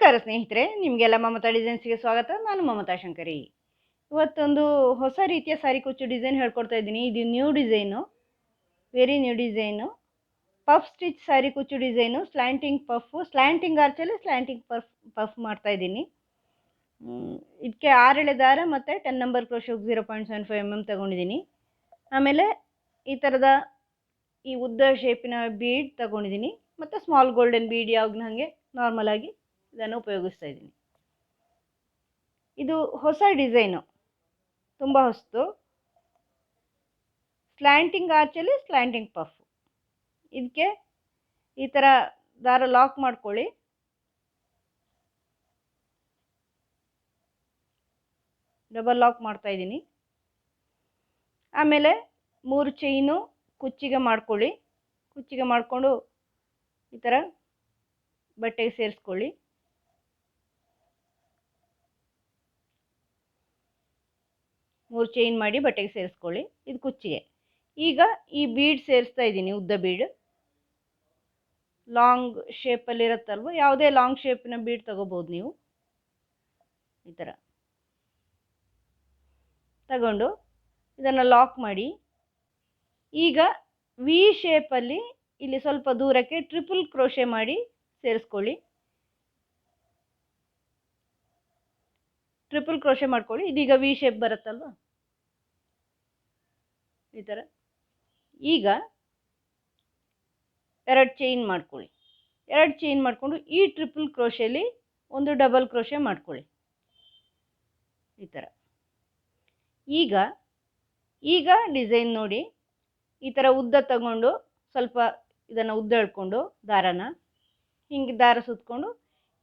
ನಮಸ್ಕಾರ ಸ್ನೇಹಿತರೆ, ನಿಮಗೆಲ್ಲ ಮಮತಾ ಡಿಸೈನ್ಸ್ಗೆ ಸ್ವಾಗತ. ನಾನು ಮಮತಾ ಶಂಕರಿ. ಇವತ್ತೊಂದು ಹೊಸ ರೀತಿಯ ಸಾರಿ ಕುಚ್ಚು ಡಿಸೈನ್ ಹೇಳ್ಕೊಡ್ತಾ ಇದ್ದೀನಿ. ಇದು new design, very new design. Puff stitch sari ಕುಚ್ಚು ಡಿಸೈನು, ಸ್ಲ್ಯಾಂಟಿಂಗ್ ಪಫ್, ಸ್ಲ್ಯಾಂಟಿಂಗ್ ಆರ್ಚಲ್ಲಿ ಸ್ಲ್ಯಾಂಟಿಂಗ್ ಪಫ್ ಮಾಡ್ತಾ ಇದ್ದೀನಿ. ಇದಕ್ಕೆ 6 ಎಳೆ ದಾರ ಮತ್ತು 10 ನಂಬರ್ ಕ್ರೋಶೆ 0.75 mm ತಗೊಂಡಿದ್ದೀನಿ. ಆಮೇಲೆ ಈ ಥರದ ಈ ಉದ್ದ ಶೇಪಿನ ಬೀಡ್ ತಗೊಂಡಿದ್ದೀನಿ ಮತ್ತು ಸ್ಮಾಲ್ ಗೋಲ್ಡನ್ ಬೀಡ್ ಯಾವಾಗಲೂ ಹಾಗೆ ನಾರ್ಮಲ್ ಆಗಿ ಇದನ್ನು ಉಪಯೋಗಿಸ್ತಾ ಇದ್ದೀನಿ. ಇದು ಹೊಸ ಡಿಸೈನು, ತುಂಬ ಹೊಸತು. ಸ್ಲ್ಯಾಂಟಿಂಗ್ ಆರ್ಚಲ್ಲಿ ಸ್ಲ್ಯಾಂಟಿಂಗ್ ಪಫ್. ಇದಕ್ಕೆ ಈ ಥರ ದಾರ ಲಾಕ್ ಮಾಡ್ಕೊಳ್ಳಿ. ಡಬಲ್ ಲಾಕ್ ಮಾಡ್ತಾ ಇದ್ದೀನಿ. ಆಮೇಲೆ 3 ಚೈನು ಕುಚ್ಚಿಗೆ ಮಾಡ್ಕೊಳ್ಳಿ. ಕುಚ್ಚಿಗೆ ಮಾಡಿಕೊಂಡು ಈ ಥರ ಬಟ್ಟೆಗೆ ಸೇರಿಸ್ಕೊಳ್ಳಿ. ಮೂರು ಚೈನ್ ಮಾಡಿ ಬಟ್ಟೆಗೆ ಸೇರಿಸ್ಕೊಳ್ಳಿ. ಇದು ಕುಚ್ಚಿಗೆ. ಈಗ ಈ ಬೀಡ್ ಸೇರಿಸ್ತಾ ಇದ್ದೀನಿ, ಉದ್ದ ಬೀಡ್. ಲಾಂಗ್ ಶೇಪಲ್ಲಿರುತ್ತಲ್ವ, ಯಾವುದೇ ಲಾಂಗ್ ಶೇಪಿನ ಬೀಡ್ ತಗೋಬೋದು ನೀವು. ಈ ಥರ ತಗೊಂಡು ಇದನ್ನು ಲಾಕ್ ಮಾಡಿ. ಈಗ ವಿ ಶೇಪಲ್ಲಿ ಇಲ್ಲಿ ಸ್ವಲ್ಪ ದೂರಕ್ಕೆ ಟ್ರಿಪಲ್ ಕ್ರೋಶೆ ಮಾಡಿ ಸೇರಿಸ್ಕೊಳ್ಳಿ. ಟ್ರಿಪಲ್ ಕ್ರೋಶೆ ಮಾಡ್ಕೊಳ್ಳಿ. ಇದೀಗ ವಿ ಶೇಪ್ ಬರುತ್ತಲ್ವ, ಈ ಥರ. ಈಗ 2 ಚೈನ್ ಮಾಡ್ಕೊಳ್ಳಿ. 2 ಚೈನ್ ಮಾಡಿಕೊಂಡು ಈ ಟ್ರಿಪಲ್ ಕ್ರೋಶೆಲಿ ಒಂದು ಡಬಲ್ ಕ್ರೋಶೆ ಮಾಡ್ಕೊಳ್ಳಿ, ಈ ಥರ. ಈಗ ಡಿಸೈನ್ ನೋಡಿ. ಈ ಥರ ಉದ್ದ ತಗೊಂಡು ಸ್ವಲ್ಪ ಇದನ್ನು ಉದ್ದ ಎಳ್ಕೊಂಡು ದಾರನ ಹಿಂಗೆ ದಾರ ಸುತ್ತಕೊಂಡು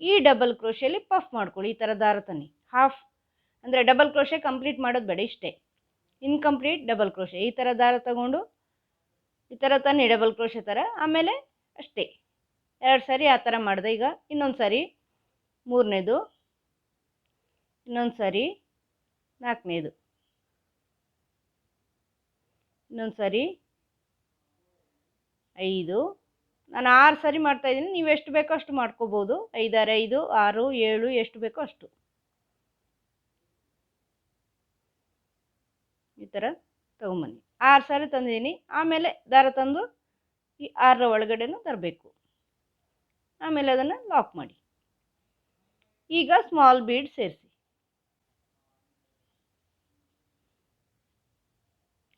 ಈ ಡಬಲ್ ಕ್ರೋಶೆಲಿ ಪಫ್ ಮಾಡ್ಕೊಳ್ಳಿ. ಈ ಥರ ದಾರ ತನ್ನಿ. ಹಾಫ್ ಅಂದರೆ ಡಬಲ್ ಕ್ರೋಶೆ ಕಂಪ್ಲೀಟ್ ಮಾಡೋದು ಬೇಡ, ಇಷ್ಟೇ. Incomplete double crochet. ಈ ಥರ ದಾರ ತಗೊಂಡು ಈ ಥರ ತನ್ನಿ, ಡಬಲ್ ಕ್ರೋಶೆ ಥರ. ಆಮೇಲೆ ಅಷ್ಟೇ, 2 ಸಾರಿ ಆ ಥರ ಮಾಡಿದೆ. ಈಗ ಇನ್ನೊಂದು ಸಾರಿ, 3ನೇದು, ಇನ್ನೊಂದು ಸಾರಿ, 4ನೇದು, ಇನ್ನೊಂದು ಸಾರಿ, 5. ನಾನು 6 ಸಾರಿ ಮಾಡ್ತಾಯಿದ್ದೀನಿ. ನೀವು ಎಷ್ಟು ಬೇಕೋ ಅಷ್ಟು ಮಾಡ್ಕೋಬೋದು. 5 6 5 6 7 ಎಷ್ಟು ಬೇಕೋ ಅಷ್ಟು. ಈ ಥರ ತೊಗೊಂಬನ್ನಿ. 6 ಸಾರಿ ತಂದಿದ್ದೀನಿ. ಆಮೇಲೆ ದಾರ ತಂದು ಈ 6ರ ಒಳಗಡೆನೂ ತರಬೇಕು. ಆಮೇಲೆ ಅದನ್ನು ಲಾಕ್ ಮಾಡಿ. ಈಗ ಸ್ಮಾಲ್ ಬೀಡ್ ಸೇರಿಸಿ.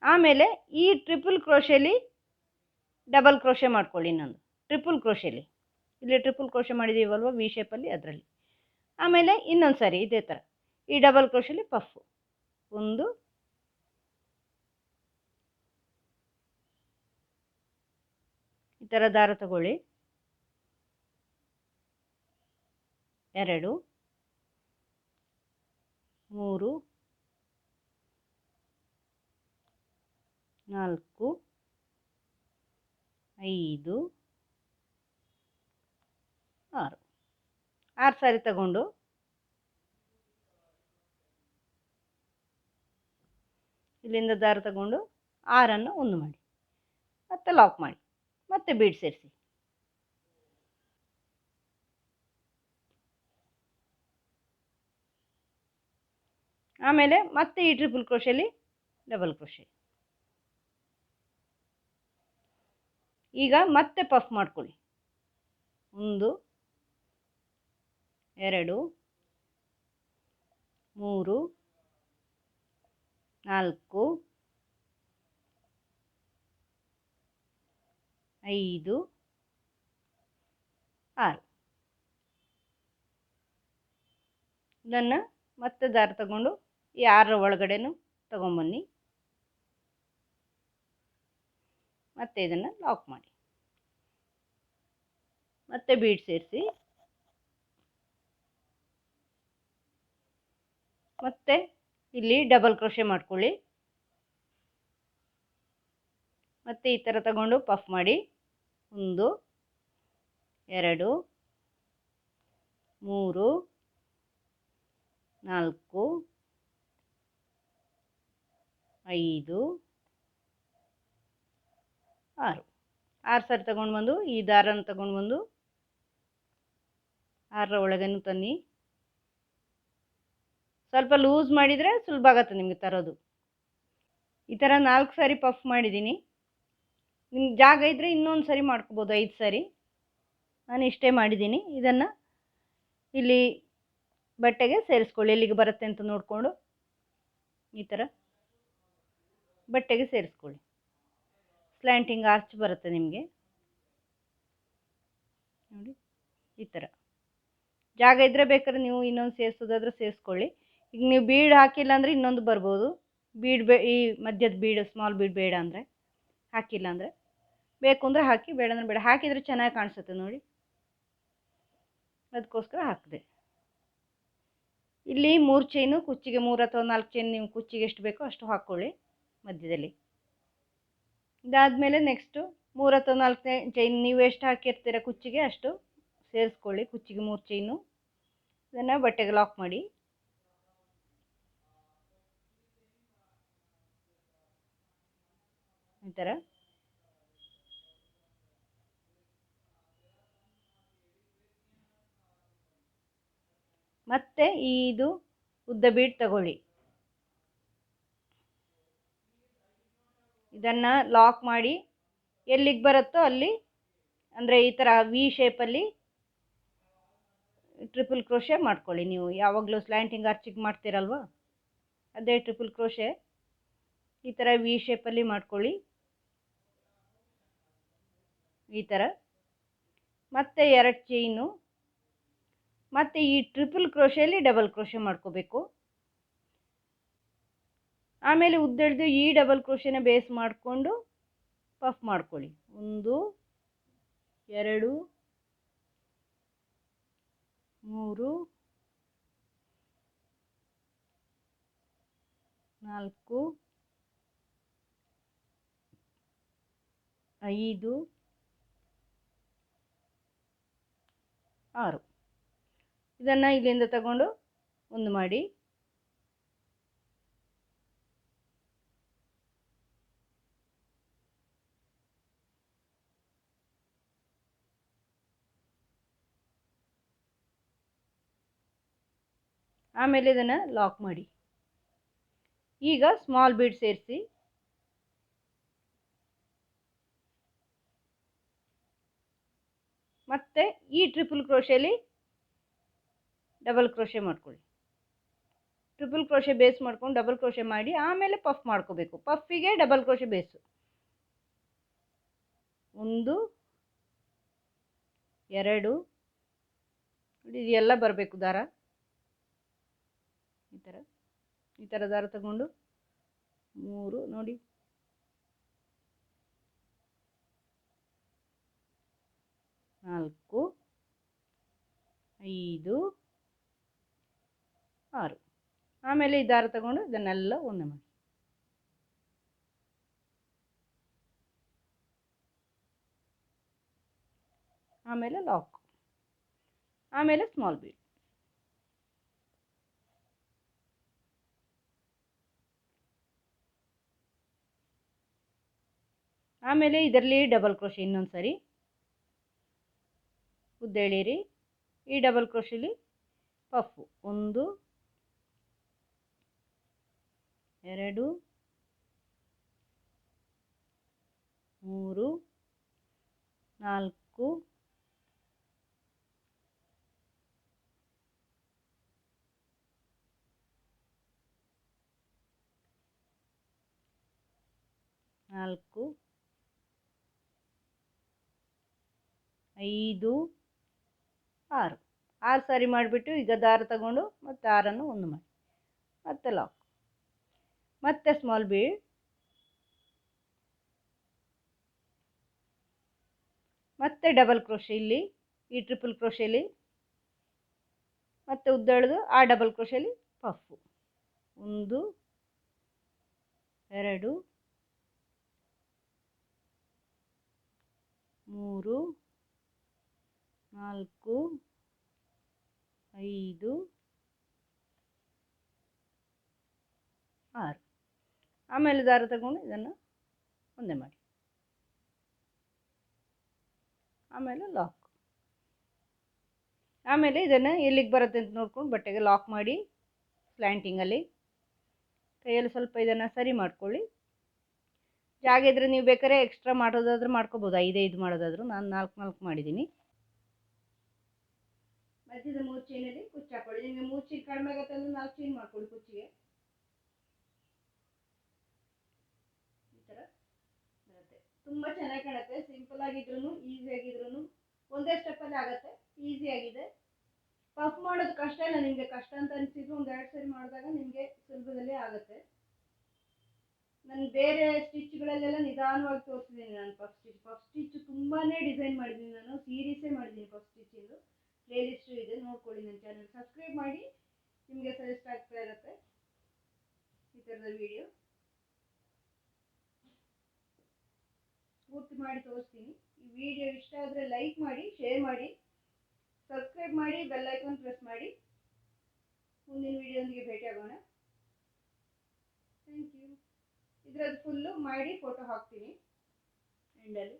ಆಮೇಲೆ ಈ ಟ್ರಿಪಲ್ ಕ್ರೋಶೆಲಿ ಡಬಲ್ ಕ್ರೋಶೆ ಮಾಡ್ಕೊಳ್ಳಿ. ಇನ್ನೊಂದು ಟ್ರಿಪಲ್ ಕ್ರೋಶೆಲಿ, ಇಲ್ಲಿ ಟ್ರಿಪಲ್ ಕ್ರೋಶೆ ಮಾಡಿದ್ದೀವಲ್ವ ವಿ ಶೇಪಲ್ಲಿ, ಅದರಲ್ಲಿ. ಆಮೇಲೆ ಇನ್ನೊಂದು ಸಾರಿ ಇದೇ ಥರ ಈ ಡಬಲ್ ಕ್ರೋಶೆಲಿ ಪಫ್. ಒಂದು, ಈ ಥರ ದಾರ ತಗೊಳ್ಳಿ. 2 3 4 5 6. 6 ಸಾರಿ ತಗೊಂಡು ಇಲ್ಲಿಂದ ದಾರ ತಗೊಂಡು 6ಅನ್ನು ಒಂದು ಮಾಡಿ, ಮತ್ತೆ ಲಾಕ್ ಮಾಡಿ, ಮತ್ತೆ ಬೀಡ್ ಸೇರಿಸಿ. ಆಮೇಲೆ ಮತ್ತೆ ಈ ಟ್ರಿಪಲ್ ಕ್ರೋಶೆಲಿ ಡಬಲ್ ಕ್ರೋಶೆ. ಈಗ ಮತ್ತೆ ಪಫ್ ಮಾಡ್ಕೊಳ್ಳಿ. 1 2 3 4 5 6. ಇದನ್ನು ಮತ್ತೆ ದಾರ ತಗೊಂಡು ಈ 6ರ ಒಳಗಡೆನೂ ತಗೊಂಬನ್ನಿ. ಮತ್ತೆ ಇದನ್ನು ಲಾಕ್ ಮಾಡಿ, ಮತ್ತೆ ಬೀಡ್ ಸೇರಿಸಿ. ಮತ್ತೆ ಇಲ್ಲಿ ಡಬಲ್ ಕ್ರೋಶೆ ಮಾಡ್ಕೊಳ್ಳಿ. ಮತ್ತೆ ಈ ಥರ ತಗೊಂಡು ಪಫ್ ಮಾಡಿ. 1 2 3 4 5 6. 6 ಸಾರಿ ತಗೊಂಡು ಬಂದು ಈ ದಾರನ ತಗೊಂಡು ಬಂದು 6ರ ಒಳಗೇನು ತನ್ನಿ. ಸ್ವಲ್ಪ ಲೂಸ್ ಮಾಡಿದರೆ ಸುಲಭ ಆಗುತ್ತೆ ನಿಮಗೆ ತರೋದು. ಈ ಥರ 4 ಸಾರಿ ಪಫ್ ಮಾಡಿದ್ದೀನಿ. ನಿಮ್ಗೆ ಜಾಗ ಇದ್ದರೆ ಇನ್ನೊಂದು ಸಾರಿ ಮಾಡ್ಕೋಬೋದು, 5 ಸಾರಿ. ನಾನು ಇಷ್ಟೇ ಮಾಡಿದ್ದೀನಿ. ಇದನ್ನು ಇಲ್ಲಿ ಬಟ್ಟೆಗೆ ಸೇರಿಸ್ಕೊಳ್ಳಿ, ಎಲ್ಲಿಗೆ ಬರುತ್ತೆ ಅಂತ ನೋಡಿಕೊಂಡು ಈ ಥರ ಬಟ್ಟೆಗೆ ಸೇರಿಸ್ಕೊಳ್ಳಿ. ಸ್ಲ್ಯಾಂಟಿಂಗ್ ಆರ್ಚ್ ಬರುತ್ತೆ ನಿಮಗೆ ನೋಡಿ. ಈ ಥರ ಜಾಗ ಇದ್ದರೆ ಬೇಕಾದ್ರೆ ನೀವು ಇನ್ನೊಂದು ಸೇರಿಸೋದಾದ್ರೆ ಸೇರಿಸ್ಕೊಳ್ಳಿ. ಈಗ ನೀವು ಬೀಡ್ ಹಾಕಿಲ್ಲ ಅಂದರೆ ಇನ್ನೊಂದು ಬರ್ಬೋದು. ಈ ಮಧ್ಯದ ಬೀಡ್, ಸ್ಮಾಲ್ ಬೀಡ್ ಬೇಡ ಅಂದರೆ, ಹಾಕಿಲ್ಲ ಅಂದರೆ, ಬೇಕು ಅಂದರೆ ಹಾಕಿ, ಬೇಡ ಅಂದರೆ ಬೇಡ. ಹಾಕಿದರೆ ಚೆನ್ನಾಗಿ ಕಾಣಿಸುತ್ತೆ ನೋಡಿ, ಅದಕ್ಕೋಸ್ಕರ ಹಾಕಿದೆ. ಇಲ್ಲಿ 3 ಚೈನು ಕುಚ್ಚಿಗೆ, 3 ಅಥವಾ 4 ಚೈನ್ ನೀವು ಕುಚ್ಚಿಗೆ ಎಷ್ಟು ಬೇಕೋ ಅಷ್ಟು ಹಾಕ್ಕೊಳ್ಳಿ ಮಧ್ಯದಲ್ಲಿ. ಇದಾದಮೇಲೆ ನೆಕ್ಸ್ಟು 3 ಅಥವಾ 4 ಚೈನ್ ನೀವು ಎಷ್ಟು ಹಾಕಿರ್ತೀರ ಕುಚ್ಚಿಗೆ ಅಷ್ಟು ಸೇರಿಸ್ಕೊಳ್ಳಿ. ಕುಚ್ಚಿಗೆ 3 ಚೈನು. ಇದನ್ನು ಬಟ್ಟೆಗೆ ಲಾಕ್ ಮಾಡಿ. ಈ ಥರ ಮತ್ತೆ ಇದು ಉದ್ದ ಬೀಡ್ ತಗೊಳ್ಳಿ. ಇದನ್ನು ಲಾಕ್ ಮಾಡಿ ಎಲ್ಲಿಗೆ ಬರುತ್ತೋ ಅಲ್ಲಿ, ಅಂದರೆ ಈ ಥರ ವಿ ಶೇಪಲ್ಲಿ ಟ್ರಿಪಲ್ ಕ್ರೋಶೆ ಮಾಡ್ಕೊಳ್ಳಿ. ನೀವು ಯಾವಾಗಲೂ ಸ್ಲ್ಯಾಂಟಿಂಗ್ ಆರ್ಚಿಗೆ ಮಾಡ್ತೀರಲ್ವ, ಅದೇ ಟ್ರಿಪಲ್ ಕ್ರೋಶೆ ಈ ಥರ ವಿ ಶೇಪಲ್ಲಿ ಮಾಡ್ಕೊಳ್ಳಿ. ಈ ಥರ ಮತ್ತೆ 2 ಚೈನು, ಮತ್ತು ಈ ಟ್ರಿಪಲ್ ಕ್ರೋಶೆಯಲ್ಲಿ ಡಬಲ್ ಕ್ರೋಶೆ ಮಾಡ್ಕೋಬೇಕು. ಆಮೇಲೆ ಉದ್ದೆಳೆದು ಈ ಡಬಲ್ ಕ್ರೋಶೆನ ಬೇಸ್ ಮಾಡಿಕೊಂಡು ಪಫ್ ಮಾಡ್ಕೊಳ್ಳಿ. 1 2 3 4 5 6. ಇದನ್ನು ಇಲ್ಲಿಂದ ತಗೊಂಡು ಒಂದು ಮಾಡಿ. ಆಮೇಲೆ ಇದನ್ನು ಲಾಕ್ ಮಾಡಿ. ಈಗ ಸ್ಮಾಲ್ ಬೀಡ್ ಸೇರಿಸಿ. ಮತ್ತೆ ಈ ಟ್ರಿಪಲ್ ಕ್ರೋಶೆಯಲ್ಲಿ ಡಬಲ್ ಕ್ರೋಶೆ ಮಾಡ್ಕೊಳ್ಳಿ. ಟ್ರಿಪಲ್ ಕ್ರೋಶೆ ಬೇಸ್ ಮಾಡ್ಕೊಂಡು ಡಬಲ್ ಕ್ರೋಶೆ ಮಾಡಿ ಆಮೇಲೆ ಪಫ್ ಮಾಡ್ಕೋಬೇಕು. ಪಫಿಗೆ ಡಬಲ್ ಕ್ರೋಶೆ ಬೇಸು. 1 2 ಇದೆಲ್ಲ ಬರಬೇಕು ದಾರ. ಈ ಥರ ದಾರ ತಗೊಂಡು 3 ನೋಡಿ, 4 5 6. ಆಮೇಲೆ ಈ ದಾರ ತಗೊಂಡು ಇದನ್ನೆಲ್ಲ ಒಂದೇ ಮಾಡಿ. ಆಮೇಲೆ ಲಾಕ್, ಆಮೇಲೆ ಸ್ಮಾಲ್ ಬೀಡ್. ಆಮೇಲೆ ಇದರಲ್ಲಿ ಡಬಲ್ ಕ್ರೋಶೆ ಇನ್ನೊಂದು ಸರಿ ಉದ್ದ ಎಳೀರಿ. ಈ ಡಬಲ್ ಕ್ರೋಶೆಲಿ ಪಫು 1 2 3 4 4 5 6. 6 ಸಾರಿ ಮಾಡಿಬಿಟ್ಟು ಈಗ ದಾರ ತಗೊಂಡು ಮತ್ತೆ 6ಅನ್ನು ಒಂದು ಮಾಡಿ, ಮತ್ತೆ ಲಾಕ್, ಮತ್ತೆ ಸ್ಮಾಲ್ ಬೀಡ್, ಮತ್ತೆ ಡಬಲ್ ಕ್ರೋಶೆ ಇಲ್ಲಿ ಈ ಟ್ರಿಪಲ್ ಕ್ರೋಶೆಲಿ, ಮತ್ತೆ ಉದ್ದ ಎಳೆದು ಆ ಡಬಲ್ ಕ್ರೋಶೆಲಿ ಪಫು 1 2 3 4 5 6. ಆಮೇಲೆ ದಾರ ತಗೊಂಡು ಇದನ್ನು ಒಂದೇ ಮಾಡಿ, ಆಮೇಲೆ ಲಾಕ್, ಆಮೇಲೆ ಇದನ್ನು ಎಲ್ಲಿಗೆ ಬರುತ್ತೆ ಅಂತ ನೋಡ್ಕೊಂಡು ಬಟ್ಟೆಗೆ ಲಾಕ್ ಮಾಡಿ ಸ್ಲ್ಯಾಂಟಿಂಗಲ್ಲಿ ಕೈಯಲ್ಲಿ ಸ್ವಲ್ಪ ಇದನ್ನು ಸರಿ ಮಾಡ್ಕೊಳ್ಳಿ. ಜಾಗ ಇದ್ರೆ ನೀವು ಬೇಕಾದ್ರೆ ಎಕ್ಸ್ಟ್ರಾ ಮಾಡೋದಾದ್ರೂ ಮಾಡ್ಕೋಬೋದು, 5 ಮಾಡೋದಾದ್ರೂ. ನಾನು 4 ಮಾಡಿದ್ದೀನಿ. ಮಧ್ಯದ 3 ಚೈನಲ್ಲಿ ಕುಚ್ಚು ಹಾಕೊಳ್ಳಿ. ನಿಮಗೆ 3 ಚೈನ್ ಕಡಿಮೆ ಆಗುತ್ತೆ ಅಂದ್ರೆ 4 ಚೈನ್ ಮಾಡ್ಕೊಳ್ಳಿ ಕುಚ್ಚಿಗೆ. ಈ ಥರ ಬರುತ್ತೆ, ತುಂಬ ಚೆನ್ನಾಗಿ ಕಾಣುತ್ತೆ. ಸಿಂಪಲ್ ಆಗಿದ್ರು ಈಸಿ ಆಗಿದ್ರು ಒಂದೇ ಸ್ಟೆಪ್ಪಲ್ಲಿ ಆಗುತ್ತೆ, ಈಸಿ ಆಗಿದೆ. ಪಫ್ ಮಾಡೋದು ಕಷ್ಟ ಇಲ್ಲ. ನಿಮಗೆ ಕಷ್ಟ ಅಂತ ಅನಿಸಿದ್ರು 1-2 ಸರಿ ಮಾಡಿದಾಗ ನಿಮಗೆ ಸುಲಭದಲ್ಲಿ ಆಗುತ್ತೆ. ನಾನು ಬೇರೆ ಸ್ಟಿಚ್ಗಳಲ್ಲೆಲ್ಲ ನಿಧಾನವಾಗಿ ತೋರಿಸಿದ್ದೀನಿ. ನಾನು ಪಫ್ ಸ್ಟಿಚ್ ತುಂಬಾ ಡಿಸೈನ್ ಮಾಡಿದ್ದೀನಿ. ನಾನು ಸೀರೀಸೇ ಮಾಡಿದ್ದೀನಿ ಪಫ್ ಸ್ಟಿಚ್ಚಿಂದು. ಪ್ಲೇ ಲಿಸ್ಟು ಇದೆ, ನೋಡ್ಕೊಳ್ಳಿ. ನನ್ನ ಚಾನಲ್ ಸಬ್ಸ್ಕ್ರೈಬ್ ಮಾಡಿ, ನಿಮಗೆ ಸಜೆಸ್ಟ್ ಆಗ್ತಾ ಇರುತ್ತೆ ಈ ಥರದ ವಿಡಿಯೋ. ಪೂರ್ತಿ ಮಾಡಿ ತೋರಿಸ್ತೀನಿ. ಈ ವಿಡಿಯೋ ಇಷ್ಟ ಆದರೆ ಲೈಕ್ ಮಾಡಿ, ಶೇರ್ ಮಾಡಿ, ಸಬ್ಸ್ಕ್ರೈಬ್ ಮಾಡಿ, ಬೆಲ್ ಐಕಾನ್ ಪ್ರೆಸ್ ಮಾಡಿ. ಮುಂದಿನ ವಿಡಿಯೋದೊಂದಿಗೆ ಭೇಟಿ ಆಗೋಣ. Thank you. ಇದರದ್ದು ಫುಲ್ಲು ಮಾಡಿ ಫೋಟೋ ಹಾಕ್ತೀನಿ ಎಂಡಲ್ಲಿ.